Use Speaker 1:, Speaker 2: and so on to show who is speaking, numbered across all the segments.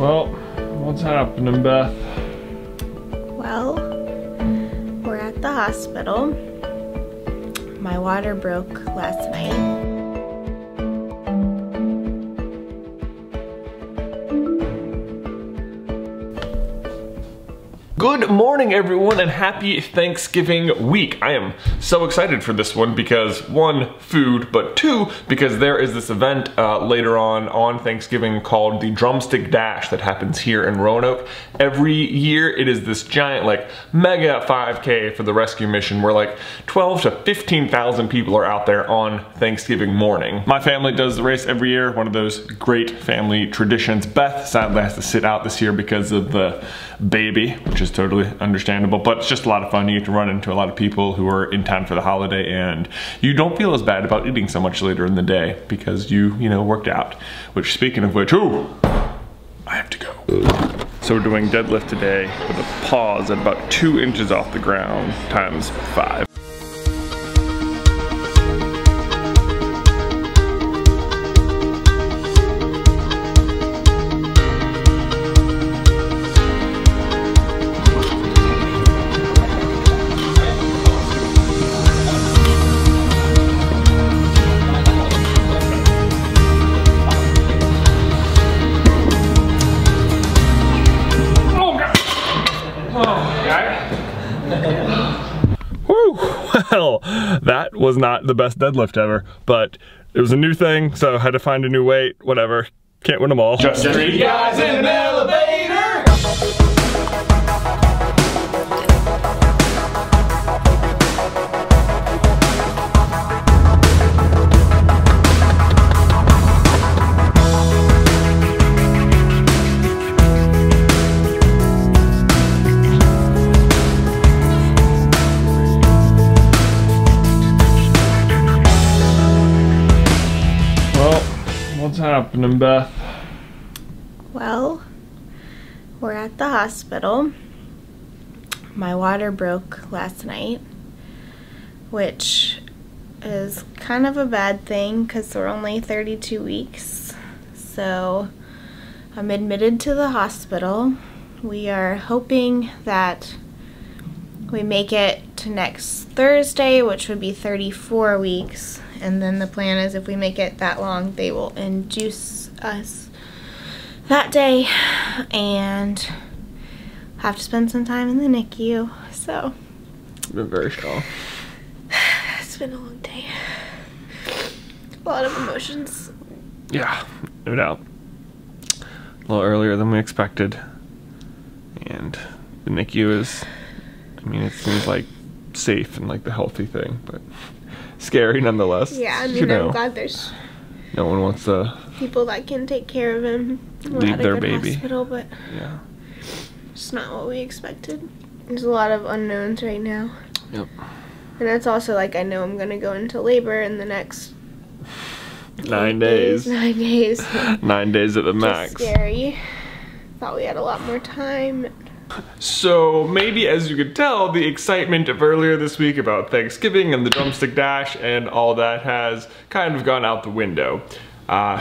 Speaker 1: Well, what's happening, Beth?
Speaker 2: Well, we're at the hospital. My water broke last night.
Speaker 1: Good morning, everyone, and happy Thanksgiving week. I am so excited for this one because, one, food, but two, because there is this event later on Thanksgiving called the Drumstick Dash that happens here in Roanoke. Every year, it is this giant, like, mega 5K for the rescue mission where, like, 12 to 15,000 people are out there on Thanksgiving morning. My family does the race every year, one of those great family traditions. Beth sadly has to sit out this year because of the baby, which is totally understandable, but it's just a lot of fun. You get to run into a lot of people who are in town for the holiday, and you don't feel as bad about eating so much later in the day because you know, worked out. Which, speaking of which, ooh, I have to go. So we're doing deadlift today with a pause at about 2 inches off the ground times 5. Woo! Well, that was not the best deadlift ever, but it was a new thing, so I had to find a new weight, whatever. Can't win them all. Just 3 guys in an elevator! What's happening, Beth?
Speaker 2: Well, we're at the hospital. My water broke last night, which is kind of a bad thing because we're only 32 weeks. So I'm admitted to the hospital. We are hoping that we make it to next Thursday, which would be 34 weeks. And then the plan is if we make it that long, they will induce us that day and have to spend some time in the NICU. So
Speaker 1: It's been very strong.
Speaker 2: It's been a long day. A lot of emotions.
Speaker 1: Yeah, no doubt. A little earlier than we expected. And the NICU is, I mean, it seems like safe and like the healthy thing, but scary nonetheless.
Speaker 2: Yeah, I mean,
Speaker 1: you know,
Speaker 2: I'm glad there's
Speaker 1: no one wants to
Speaker 2: people that can take care of him.
Speaker 1: leave their baby.
Speaker 2: Hospital, but
Speaker 1: yeah,
Speaker 2: it's not what we expected. There's a lot of unknowns right now.
Speaker 1: Yep.
Speaker 2: And it's also like I know I'm gonna go into labor in the next
Speaker 1: 9 days.
Speaker 2: 9 days.
Speaker 1: 9 days at the max.
Speaker 2: Just scary. Thought we had a lot more time.
Speaker 1: So maybe, as you could tell, the excitement of earlier this week about Thanksgiving and the Drumstick Dash and all that has kind of gone out the window.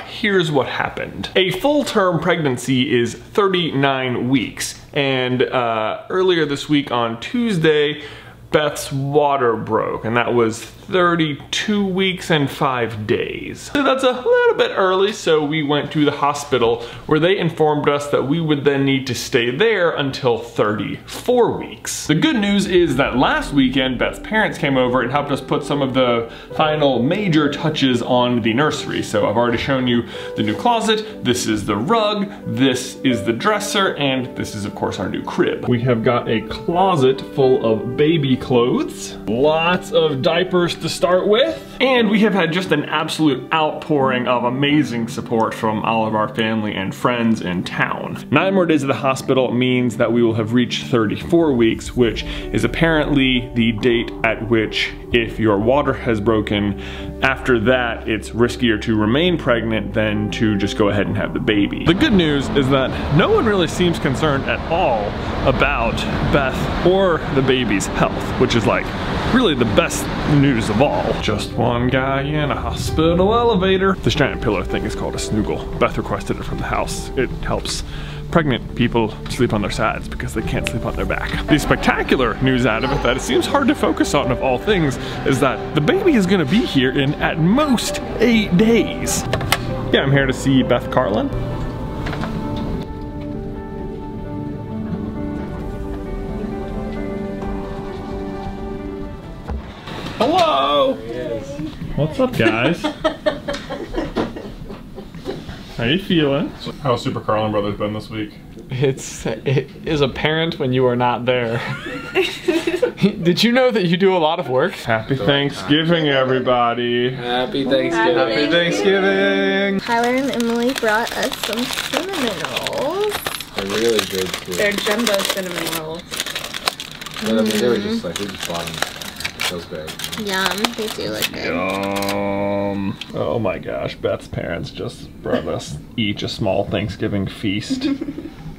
Speaker 1: Here's what happened. A full-term pregnancy is 39 weeks, and earlier this week on Tuesday, Beth's water broke, and that was 32 weeks and 5 days. So that's a little bit early, so we went to the hospital where they informed us that we would then need to stay there until 34 weeks. The good news is that last weekend, Beth's parents came over and helped us put some of the final major touches on the nursery. So I've already shown you the new closet, this is the rug, this is the dresser, and this is of course our new crib. We have got a closet full of baby clothes, lots of diapers to start with, and we have had just an absolute outpouring of amazing support from all of our family and friends in town. 9 more days at the hospital means that we will have reached 34 weeks, which is apparently the date at which, if your water has broken, after that it's riskier to remain pregnant than to just go ahead and have the baby. The good news is that no one really seems concerned at all about Beth or the baby's health, which is like really the best news of all. Just one guy in a hospital elevator. This giant pillow thing is called a snoogle. Beth requested it from the house. It helps pregnant people sleep on their sides because they can't sleep on their back. The spectacular news out of it that it seems hard to focus on of all things is that the baby is gonna be here in at most 8 days. Yeah, I'm here to see Beth Carlin. Hello! What's up, guys? How you feeling? How's Super Carlin Brothers been this week?
Speaker 3: It is apparent when you are not there. Did you know that you do a lot of work?
Speaker 1: Happy Thanksgiving, everybody.
Speaker 3: Happy Thanksgiving. Happy Thanksgiving.
Speaker 2: Tyler and Emily brought us some cinnamon rolls.
Speaker 4: They're really good too.
Speaker 2: They're jumbo cinnamon rolls.
Speaker 4: But I mean, they were just like, we just bought them. Those big.
Speaker 2: Yum, they do look good.
Speaker 1: Yum. Oh my gosh, Beth's parents just brought us each a small Thanksgiving feast.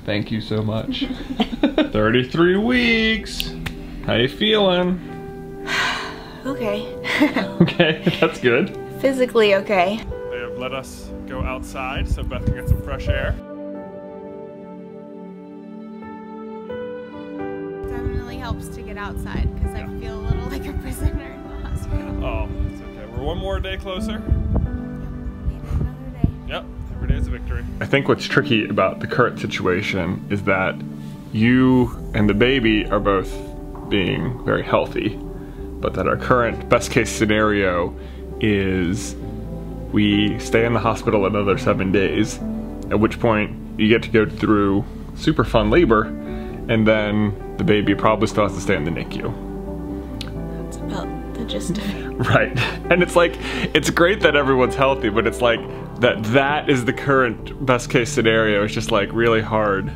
Speaker 1: Thank you so much. 33 weeks. How you feeling?
Speaker 2: Okay.
Speaker 1: Okay, that's good.
Speaker 2: Physically okay.
Speaker 1: They have let us go outside so Beth can get some fresh air.
Speaker 2: Definitely helps to get outside because I feel a little like a prisoner in the hospital.
Speaker 1: Oh, it's okay. We're one more day closer.
Speaker 2: Maybe another day.
Speaker 1: Yep, every day is a victory. I think what's tricky about the current situation is that you and the baby are both being very healthy, but that our current best case scenario is we stay in the hospital another 7 days, at which point you get to go through super fun labor, and then the baby probably still has to stay in the NICU.
Speaker 2: That's about the gist of it.
Speaker 1: Right. And it's like, it's great that everyone's healthy, but it's like that is the current best case scenario. It's just like really hard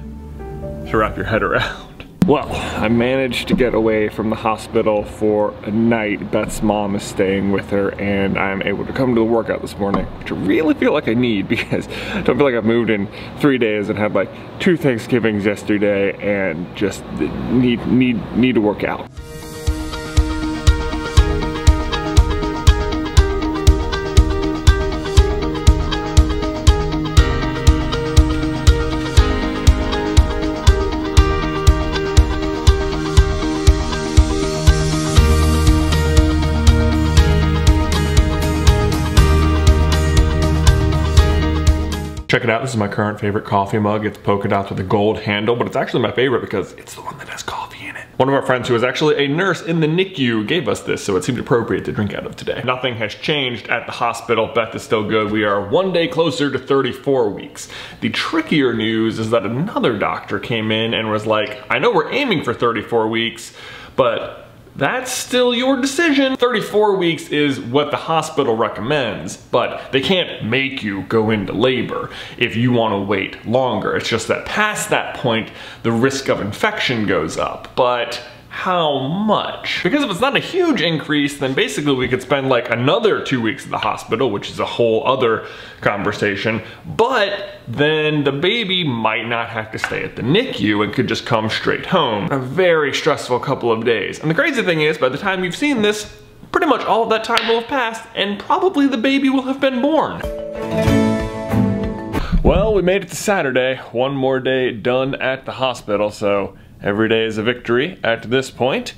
Speaker 1: to wrap your head around. Well, I managed to get away from the hospital for a night. Beth's mom is staying with her, and I'm able to come to the workout this morning, which I really feel like I need because I don't feel like I've moved in 3 days and had like 2 Thanksgivings yesterday and just need to work out. Check it out, this is my current favorite coffee mug. It's polka dots with a gold handle, but it's actually my favorite because it's the one that has coffee in it. One of our friends who is actually a nurse in the NICU gave us this, so it seemed appropriate to drink out of today. Nothing has changed at the hospital. Beth is still good. We are 1 day closer to 34 weeks. The trickier news is that another doctor came in and was like, I know we're aiming for 34 weeks, but that's still your decision. 34 weeks is what the hospital recommends, but they can't make you go into labor if you want to wait longer. It's just that past that point, the risk of infection goes up. But how much? Because if it's not a huge increase, then basically we could spend like another 2 weeks at the hospital, which is a whole other conversation, but then the baby might not have to stay at the NICU and could just come straight home. A very stressful couple of days. And the crazy thing is, by the time you've seen this, pretty much all of that time will have passed and probably the baby will have been born. Well, we made it to Saturday. 1 more day done at the hospital, so every day is a victory at this point.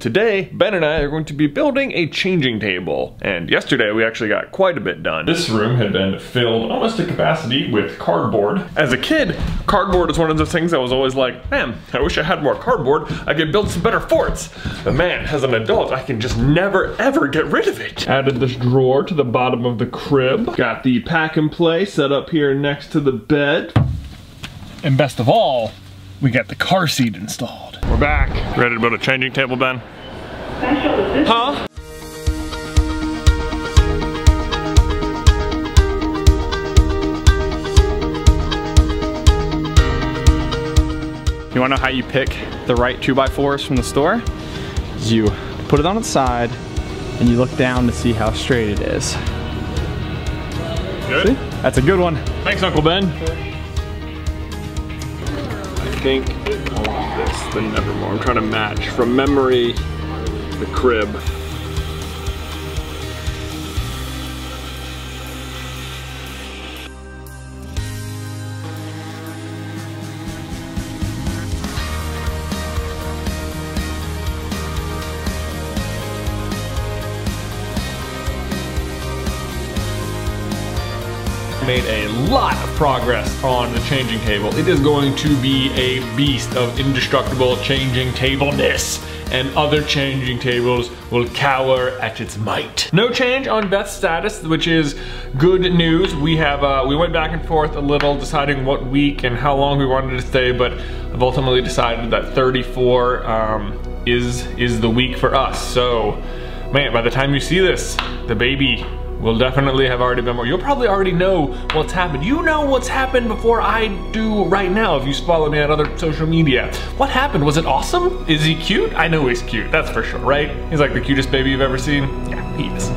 Speaker 1: Today, Ben and I are going to be building a changing table. And yesterday, we actually got quite a bit done. This room had been filled almost to capacity with cardboard. As a kid, cardboard is one of those things I was always like, man, I wish I had more cardboard. I could build some better forts. But man, as an adult, I can just never, ever get rid of it. Added this drawer to the bottom of the crib. Got the pack and play set up here next to the bed. And best of all, we got the car seat installed. We're back. Ready to build a changing table, Ben? Huh?
Speaker 3: You wanna know how you pick the right 2x4s from the store? Is you put it on its side and you look down to see how straight it is.
Speaker 1: Good?
Speaker 3: See? That's a good one.
Speaker 1: Thanks, Uncle Ben. I think I'll use this, the Nevermore. I'm trying to match from memory the crib. made a lot of progress on the changing table. It is going to be a beast of indestructible changing tableness, and other changing tables will cower at its might. No change on Beth's status, which is good news. We went back and forth a little deciding what week and how long we wanted to stay, but I've ultimately decided that 34 is the week for us. So, man, by the time you see this, the baby will definitely have already been born. You'll probably already know what's happened. You know what's happened before I do right now if you follow me on other social media. What happened? Was it awesome? Is he cute? I know he's cute, that's for sure, right? He's like the cutest baby you've ever seen. Yeah, he is.